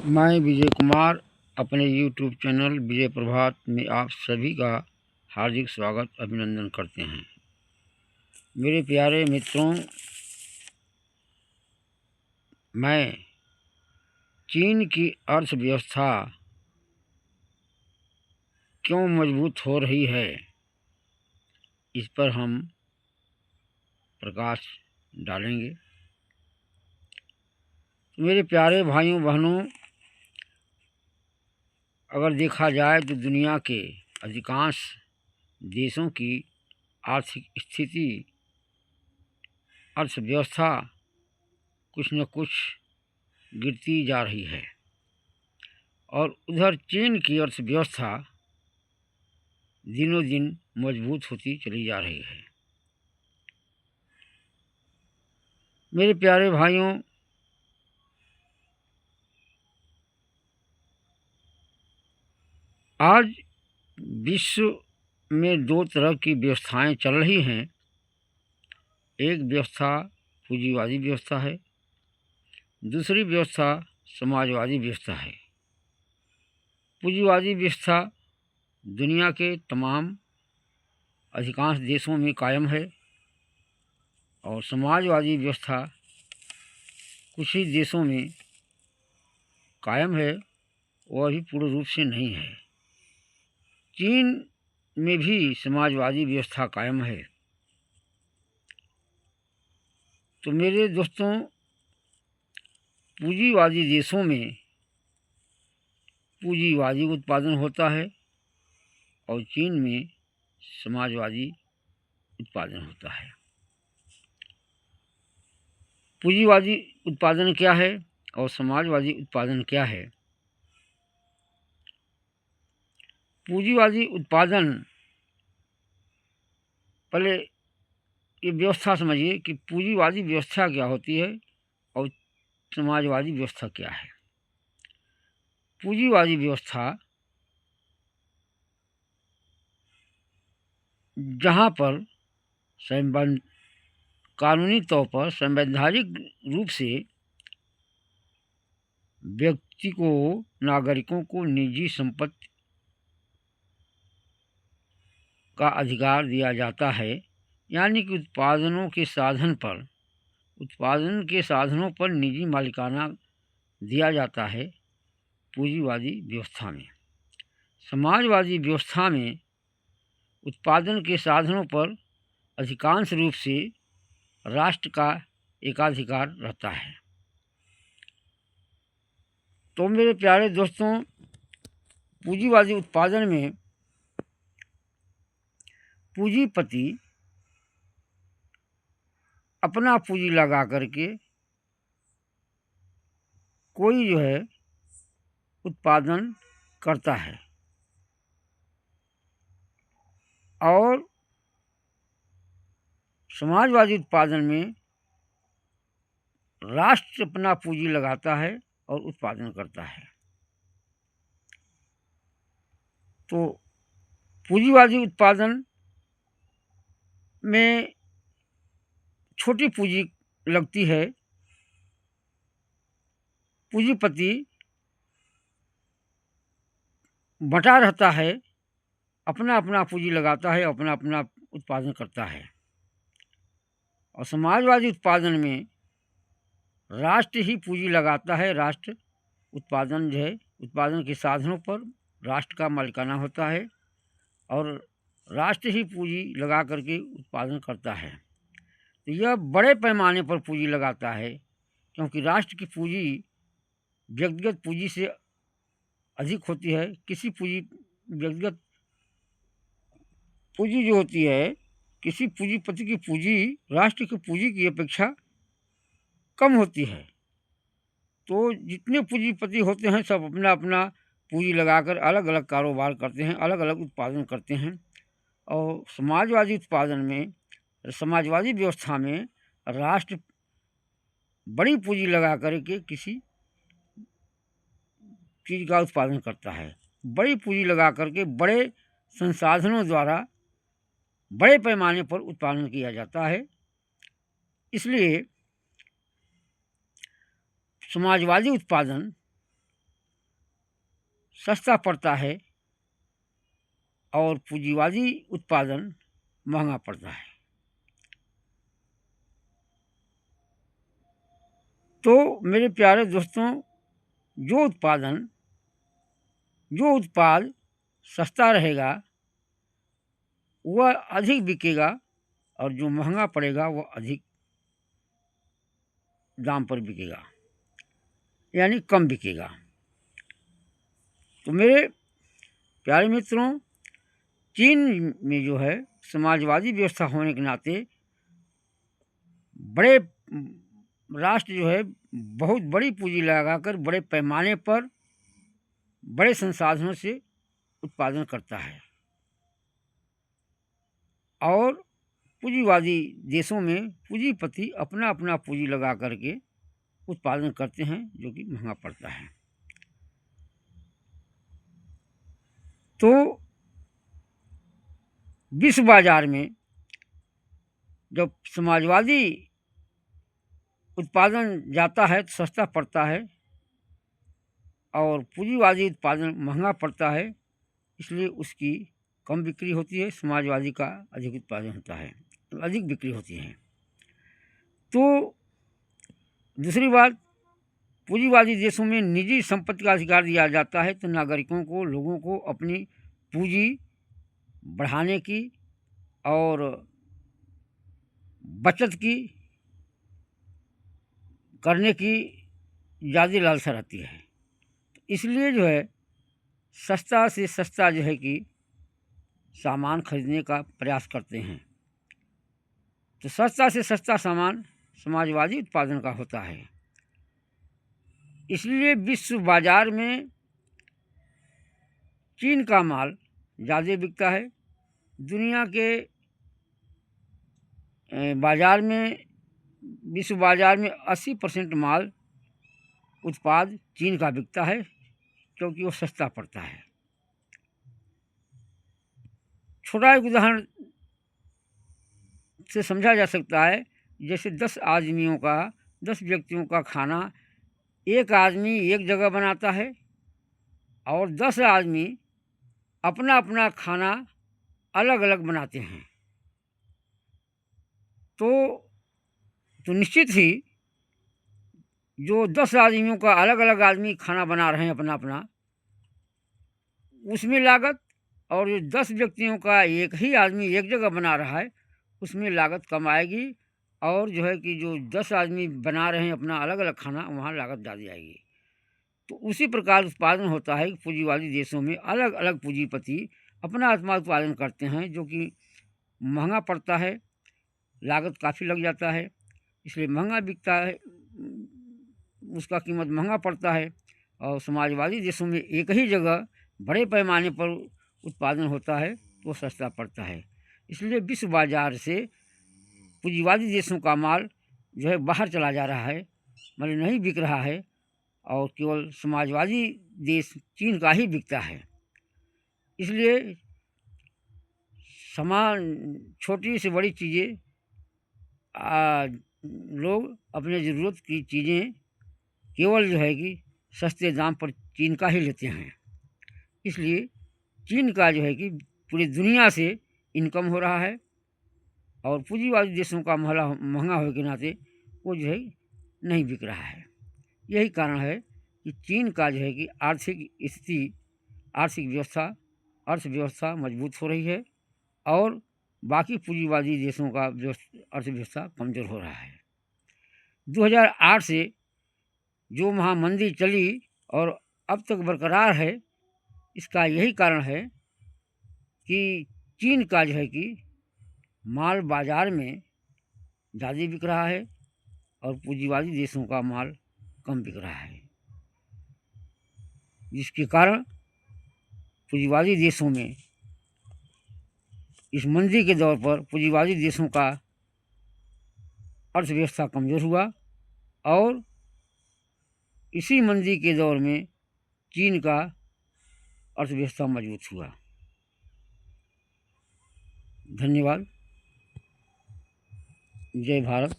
मैं विजय कुमार अपने YouTube channel विजय प्रभात में आप सभी का हार्दिक स्वागत अभिनंदन करते हैं। मेरे प्यारे मित्रों, मैं चीन की अर्थव्यवस्था क्यों मजबूत हो रही है, इस पर हम प्रकाश डालेंगे। मेरे प्यारे भाइयों बहनों, अगर देखा जाए तो दुनिया के अधिकांश देशों की आर्थिक स्थिति, अर्थव्यवस्था कुछ न कुछ गिरती जा रही है और उधर चीन की अर्थव्यवस्था दिनों दिन मजबूत होती चली जा रही है। मेरे प्यारे भाइयों, आज विश्व में दो तरह की व्यवस्थाएं चल रही हैं। एक व्यवस्था पूंजीवादी व्यवस्था है, दूसरी व्यवस्था समाजवादी व्यवस्था है। पूंजीवादी व्यवस्था दुनिया के तमाम अधिकांश देशों में कायम है और समाजवादी व्यवस्था कुछ ही देशों में कायम है, वह भी पूर्ण रूप से नहीं है। चीन में भी समाजवादी व्यवस्था कायम है। तो मेरे दोस्तों, पूंजीवादी देशों में पूंजीवादी उत्पादन होता है और चीन में समाजवादी उत्पादन होता है। पूंजीवादी उत्पादन क्या है और समाजवादी उत्पादन क्या है? पूंजीवादी उत्पादन, पहले ये व्यवस्था समझिए कि पूंजीवादी व्यवस्था क्या होती है और समाजवादी व्यवस्था क्या है। पूंजीवादी व्यवस्था जहाँ पर कानूनी तौर पर संवैधानिक रूप से व्यक्ति को, नागरिकों को निजी संपत्ति का अधिकार दिया जाता है, यानी कि उत्पादन के साधनों पर निजी मालिकाना दिया जाता है पूंजीवादी व्यवस्था में। समाजवादी व्यवस्था में उत्पादन के साधनों पर अधिकांश रूप से राष्ट्र का एकाधिकार रहता है। तो मेरे प्यारे दोस्तों, पूंजीवादी उत्पादन में पूंजीपति अपना पूंजी लगा करके कोई उत्पादन करता है और समाजवादी उत्पादन में राष्ट्र अपना पूंजी लगाता है और उत्पादन करता है। तो पूंजीवादी उत्पादन में छोटी पूंजी लगती है, पूंजीपति बटा रहता है, अपना अपना पूंजी लगाता है, अपना अपना उत्पादन करता है। और समाजवादी उत्पादन में राष्ट्र ही पूंजी लगाता है, राष्ट्र उत्पादन उत्पादन के साधनों पर राष्ट्र का मालिकाना होता है और राष्ट्र ही पूंजी लगा करके उत्पादन करता है। तो यह बड़े पैमाने पर पूंजी लगाता है, क्योंकि राष्ट्र की पूंजी व्यक्तिगत पूंजी से अधिक होती है। व्यक्तिगत पूंजी जो होती है, किसी पूंजीपति की पूंजी राष्ट्र की पूंजी की अपेक्षा कम होती है। तो जितने पूंजीपति होते हैं सब अपना अपना पूंजी लगाकर अलग अलग कारोबार करते हैं, अलग अलग उत्पादन करते हैं। और समाजवादी व्यवस्था में राष्ट्र बड़ी पूंजी लगा करके किसी चीज़ का उत्पादन करता है। बड़ी पूंजी लगा करके बड़े संसाधनों द्वारा बड़े पैमाने पर उत्पादन किया जाता है। इसलिए समाजवादी उत्पादन सस्ता पड़ता है और पूंजीवादी उत्पादन महंगा पड़ता है। तो मेरे प्यारे दोस्तों, जो उत्पाद सस्ता रहेगा वह अधिक बिकेगा और जो महंगा पड़ेगा वह अधिक दाम पर बिकेगा, यानी कम बिकेगा। तो मेरे प्यारे मित्रों, चीन में जो है समाजवादी व्यवस्था होने के नाते बड़े राष्ट्र जो है बहुत बड़ी पूंजी लगाकर बड़े पैमाने पर बड़े संसाधनों से उत्पादन करता है और पूंजीवादी देशों में पूंजीपति अपना अपना पूंजी लगा करके उत्पादन करते हैं जो कि महंगा पड़ता है। तो विश्व बाजार में जब समाजवादी उत्पादन जाता है तो सस्ता पड़ता है और पूंजीवादी उत्पादन महंगा पड़ता है, इसलिए उसकी कम बिक्री होती है, समाजवादी का अधिक उत्पादन होता है, अधिक बिक्री होती है। तो दूसरी बात, पूंजीवादी देशों में निजी संपत्ति का अधिकार दिया जाता है, तो नागरिकों को, लोगों को अपनी पूंजी बढ़ाने की और बचत की करने की ज़्यादा लालसा रहती है। इसलिए जो है सस्ता से सस्ता जो है कि सामान खरीदने का प्रयास करते हैं। तो सस्ता से सस्ता सामान समाजवादी उत्पादन का होता है। इसलिए विश्व बाजार में चीन का माल ज़्यादा बिकता है। दुनिया के बाज़ार में, विश्व बाज़ार में 80% माल उत्पाद चीन का बिकता है क्योंकि वो सस्ता पड़ता है। छोटा एक उदाहरण से समझा जा सकता है, जैसे 10 व्यक्तियों का खाना एक आदमी एक जगह बनाता है और 10 आदमी अपना अपना खाना अलग अलग बनाते हैं। तो निश्चित ही जो 10 आदमियों का अलग अलग आदमी खाना बना रहे हैं अपना अपना, उसमें लागत, और जो 10 व्यक्तियों का एक ही आदमी एक जगह बना रहा है उसमें लागत कम आएगी, और जो है कि जो 10 आदमी बना रहे हैं अपना अलग अलग खाना, वहाँ लागत ज़्यादा आएगी। तो उसी प्रकार उत्पादन होता है कि पूंजीवादी देशों में अलग अलग पूंजीपति अपना अपना उत्पादन करते हैं जो कि महंगा पड़ता है, लागत काफ़ी लग जाता है, इसलिए महंगा बिकता है, उसका कीमत महंगा पड़ता है। और समाजवादी देशों में एक ही जगह बड़े पैमाने पर उत्पादन होता है तो सस्ता पड़ता है। इसलिए विश्व बाजार से पूंजीवादी देशों का माल जो है बाहर चला जा रहा है, मतलब नहीं बिक रहा है, और केवल समाजवादी देश चीन का ही बिकता है। इसलिए सामान, छोटी से बड़ी चीज़ें, लोग अपने ज़रूरत की चीज़ें केवल जो है कि सस्ते दाम पर चीन का ही लेते हैं। इसलिए चीन का जो है कि पूरी दुनिया से इनकम हो रहा है और पूंजीवादी देशों का महंगा होने के नाते वो जो है नहीं बिक रहा है। यही कारण है कि चीन का जो है कि आर्थिक स्थिति, अर्थव्यवस्था मजबूत हो रही है और बाकी पूंजीवादी देशों का अर्थव्यवस्था कमज़ोर हो रहा है। 2008 से जो महामंदी चली और अब तक बरकरार है, इसका यही कारण है कि चीन का जो है कि माल बाज़ार में ज़्यादा बिक रहा है और पूंजीवादी देशों का माल कम बिक रहा है, जिसके कारण पूंजीवादी देशों में इस मंदी के दौर पर पूंजीवादी देशों का अर्थव्यवस्था कमज़ोर हुआ और इसी मंदी के दौर में चीन का अर्थव्यवस्था मजबूत हुआ। धन्यवाद। जय भारत।